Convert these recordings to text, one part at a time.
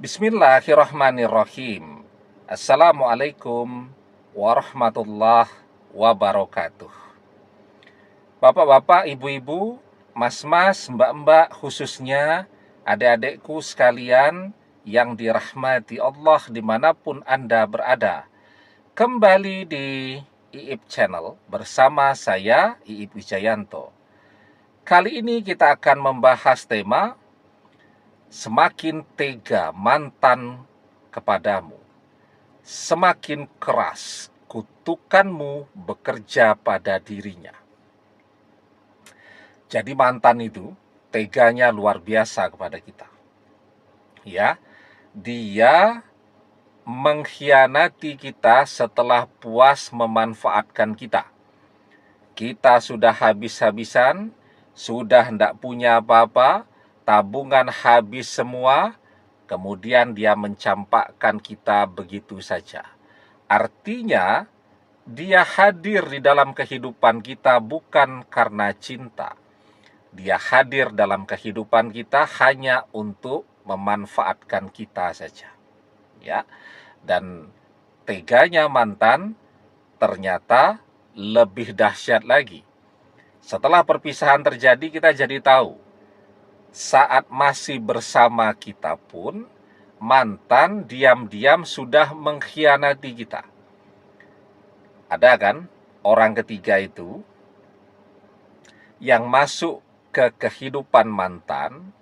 Bismillahirrahmanirrahim. Assalamualaikum warahmatullahi wabarakatuh. Bapak-bapak, ibu-ibu, mas-mas, mbak-mbak, khususnya adik-adikku sekalian yang dirahmati Allah dimanapun Anda berada. Kembali di IIP Channel bersama saya, IIP Wijayanto. Kali ini kita akan membahas tema semakin tega mantan kepadamu, semakin keras kutukanmu bekerja pada dirinya. Jadi mantan itu teganya luar biasa kepada kita. Ya, dia mengkhianati kita setelah puas memanfaatkan kita. Kita sudah habis-habisan, sudah hendak punya apa-apa, tabungan habis semua, kemudian dia mencampakkan kita begitu saja. Artinya, dia hadir di dalam kehidupan kita bukan karena cinta. Dia hadir dalam kehidupan kita hanya untuk memanfaatkan kita saja. Ya. Dan teganya mantan ternyata lebih dahsyat lagi. Setelah perpisahan terjadi, kita jadi tahu saat masih bersama kita pun, mantan diam-diam sudah mengkhianati kita. Ada kan orang ketiga itu yang masuk ke kehidupan mantan,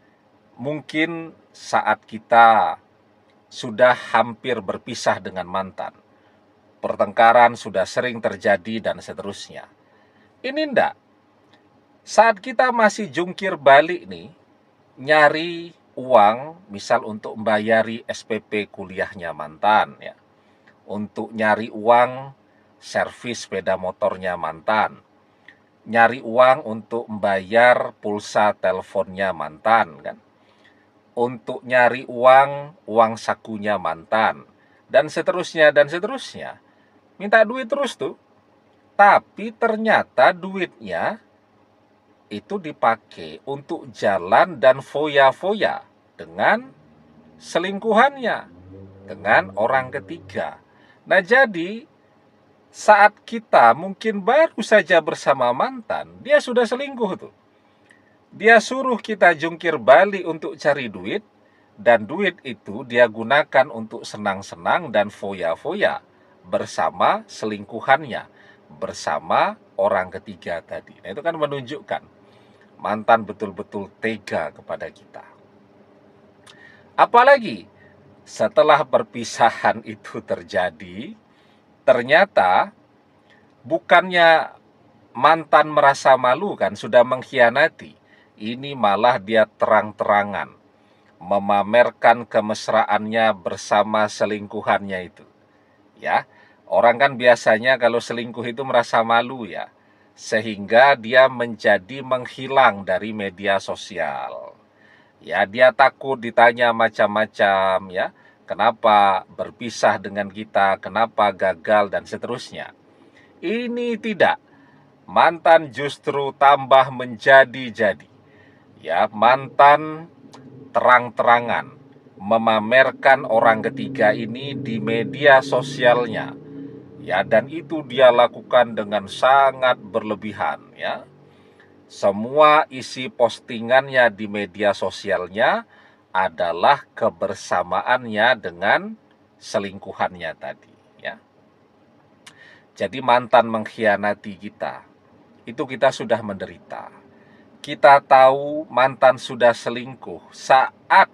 mungkin saat kita sudah hampir berpisah dengan mantan. Pertengkaran sudah sering terjadi dan seterusnya. Ini enggak. Saat kita masih jungkir balik nih, nyari uang, misal untuk membayari SPP kuliahnya mantan, ya, untuk nyari uang servis sepeda motornya mantan, nyari uang untuk membayar pulsa teleponnya mantan, kan, untuk nyari uang sakunya mantan, dan seterusnya, minta duit terus tuh. Tapi ternyata duitnya itu dipakai untuk jalan dan foya-foya dengan selingkuhannya, dengan orang ketiga. Nah, jadi saat kita mungkin baru saja bersama mantan, dia sudah selingkuh tuh. Dia suruh kita jungkir balik untuk cari duit, dan duit itu dia gunakan untuk senang-senang dan foya-foya bersama selingkuhannya, bersama orang ketiga tadi. Nah, itu kan menunjukkan mantan betul-betul tega kepada kita. Apalagi setelah perpisahan itu terjadi, ternyata bukannya mantan merasa malu kan sudah mengkhianati, ini malah dia terang-terangan memamerkan kemesraannya bersama selingkuhannya itu. Ya, orang kan biasanya kalau selingkuh itu merasa malu ya, sehingga dia menjadi menghilang dari media sosial. Ya, dia takut ditanya macam-macam ya. Kenapa berpisah dengan kita, kenapa gagal dan seterusnya. Ini tidak. Mantan justru tambah menjadi-jadi. Ya, mantan terang-terangan memamerkan orang ketiga ini di media sosialnya. Ya, dan itu dia lakukan dengan sangat berlebihan ya. Semua isi postingannya di media sosialnya adalah kebersamaannya dengan selingkuhannya tadi ya. Jadi mantan mengkhianati kita, itu kita sudah menderita. Kita tahu mantan sudah selingkuh saat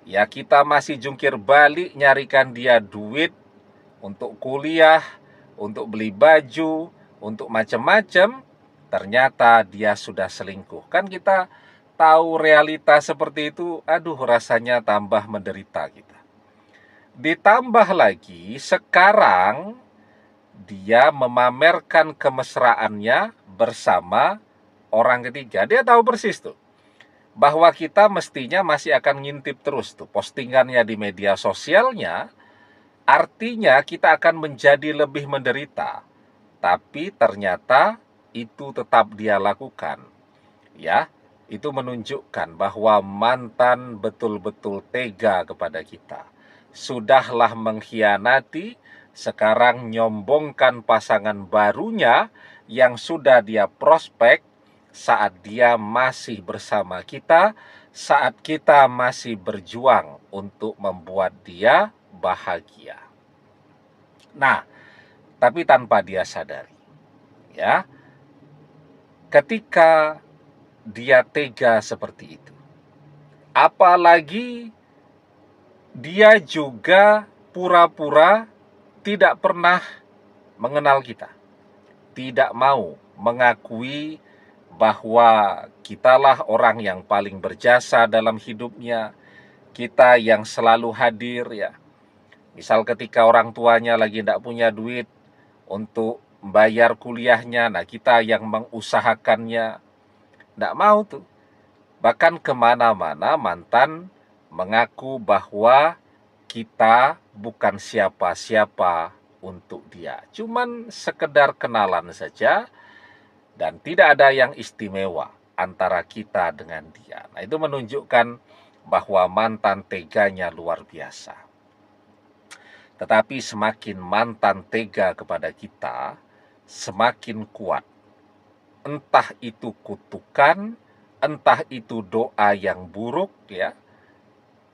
ya kita masih jungkir balik nyarikan dia duit untuk kuliah, untuk beli baju, untuk macam-macam, ternyata dia sudah selingkuh. Kan kita tahu realita seperti itu, aduh rasanya tambah menderita kita. Ditambah lagi, sekarang dia memamerkan kemesraannya bersama orang ketiga. Dia tahu persis tuh, bahwa kita mestinya masih akan ngintip terus tuh postingannya di media sosialnya. Artinya kita akan menjadi lebih menderita. Tapi ternyata itu tetap dia lakukan. Ya, itu menunjukkan bahwa mantan betul-betul tega kepada kita. Sudahlah mengkhianati, sekarang nyombongkan pasangan barunya yang sudah dia prospek saat dia masih bersama kita, saat kita masih berjuang untuk membuat dia bahagia. Nah, tapi tanpa dia sadari, ya, ketika dia tega seperti itu, apalagi dia juga pura-pura tidak pernah mengenal kita, tidak mau mengakui bahwa kitalah orang yang paling berjasa dalam hidupnya, kita yang selalu hadir, ya. Misal ketika orang tuanya lagi tidak punya duit untuk membayar kuliahnya, nah kita yang mengusahakannya. Tidak mau tuh. Bahkan kemana-mana mantan mengaku bahwa kita bukan siapa-siapa untuk dia. Cuman sekedar kenalan saja dan tidak ada yang istimewa antara kita dengan dia. Nah, itu menunjukkan bahwa mantan teganya luar biasa. Tetapi semakin mantan tega kepada kita, semakin kuat. Entah itu kutukan, entah itu doa yang buruk, ya,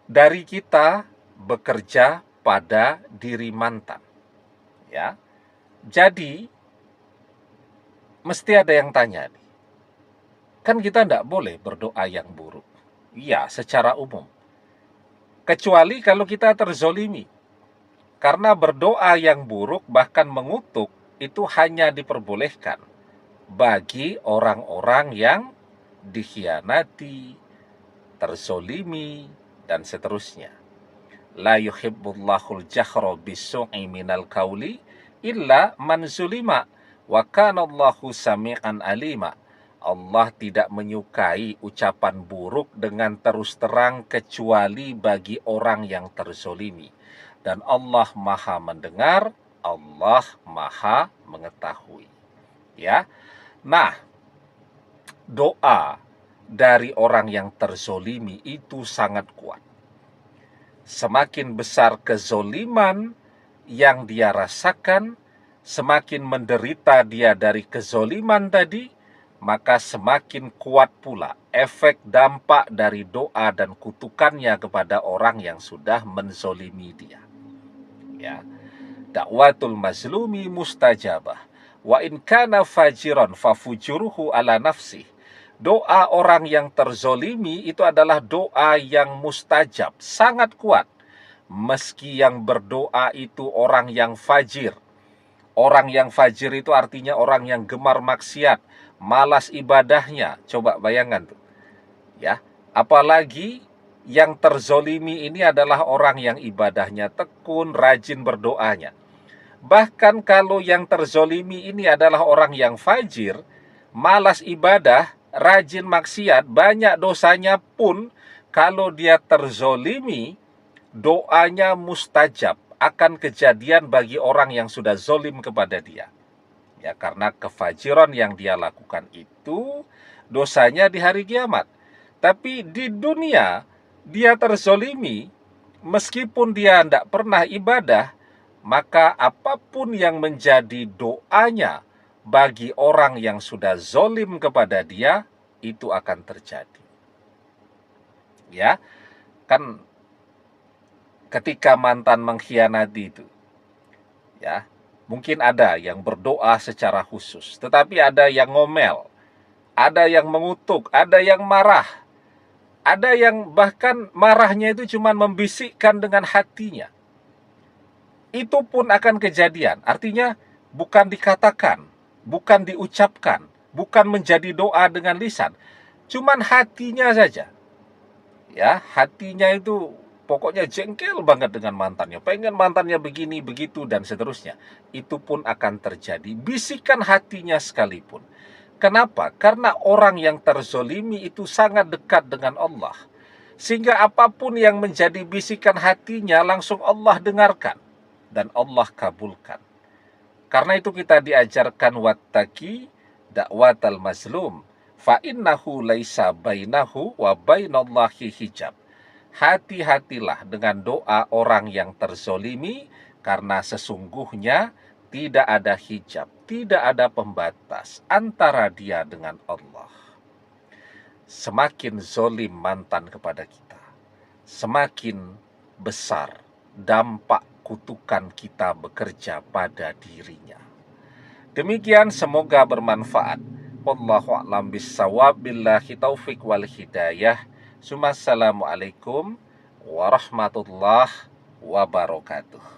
dari kita bekerja pada diri mantan, ya. Jadi mesti ada yang tanya nih, kan kita tidak boleh berdoa yang buruk, iya, secara umum, kecuali kalau kita terzolimi. Karena berdoa yang buruk bahkan mengutuk itu hanya diperbolehkan bagi orang-orang yang dikhianati, terzolimi, dan seterusnya. La yuhibbullahul jahra bisu'i minal qauli illa man zulima wa kanallahu sami'an alima. Allah tidak menyukai ucapan buruk dengan terus terang kecuali bagi orang yang terzolimi. Dan Allah Maha mendengar, Allah Maha mengetahui. Ya. Nah, doa dari orang yang terzolimi itu sangat kuat. Semakin besar kezoliman yang dia rasakan, semakin menderita dia dari kezoliman tadi, maka semakin kuat pula efek dampak dari doa dan kutukannya kepada orang yang sudah menzolimi dia. Ya. Dakwatul mazlumi mustajabah. Wa in kana fajiran fafujuruhu ala nafsih. Doa orang yang terzolimi itu adalah doa yang mustajab, sangat kuat. Meski yang berdoa itu orang yang fajir. Orang yang fajir itu artinya orang yang gemar maksiat, malas ibadahnya. Coba bayangkan tuh. Ya, apalagi yang terzolimi ini adalah orang yang ibadahnya tekun, rajin berdoanya. Bahkan kalau yang terzolimi ini adalah orang yang fajir, malas ibadah, rajin maksiat, banyak dosanya pun, kalau dia terzolimi, doanya mustajab, akan kejadian bagi orang yang sudah zolim kepada dia. Ya, karena kefajiran yang dia lakukan itu, dosanya di hari kiamat. Tapi di dunia, dia terzolimi, meskipun dia tidak pernah ibadah, maka apapun yang menjadi doanya bagi orang yang sudah zolim kepada dia, itu akan terjadi. Ya, kan ketika mantan mengkhianati itu, ya, mungkin ada yang berdoa secara khusus, tetapi ada yang ngomel, ada yang mengutuk, ada yang marah, ada yang bahkan marahnya itu cuma membisikkan dengan hatinya. Itu pun akan kejadian. Artinya bukan dikatakan, bukan diucapkan, bukan menjadi doa dengan lisan. Cuman hatinya saja. Ya, hatinya itu pokoknya jengkel banget dengan mantannya. Pengen mantannya begini, begitu, dan seterusnya. Itu pun akan terjadi. Bisikan hatinya sekalipun. Kenapa? Karena orang yang terzolimi itu sangat dekat dengan Allah. Sehingga apapun yang menjadi bisikan hatinya langsung Allah dengarkan. Dan Allah kabulkan. Karena itu kita diajarkan wattaqi dakwatal mazlum. fa innahu laisa bainahu wa bainallahi hijab. Hati-hatilah dengan doa orang yang terzolimi, karena sesungguhnya tidak ada hijab, tidak ada pembatas antara dia dengan Allah. Semakin zolim mantan kepada kita, semakin besar dampak kutukan kita bekerja pada dirinya. Demikian, semoga bermanfaat. Wallahu a'lam bissawab, billahi taufik wal hidayah. Assalamualaikum warahmatullahi wabarakatuh.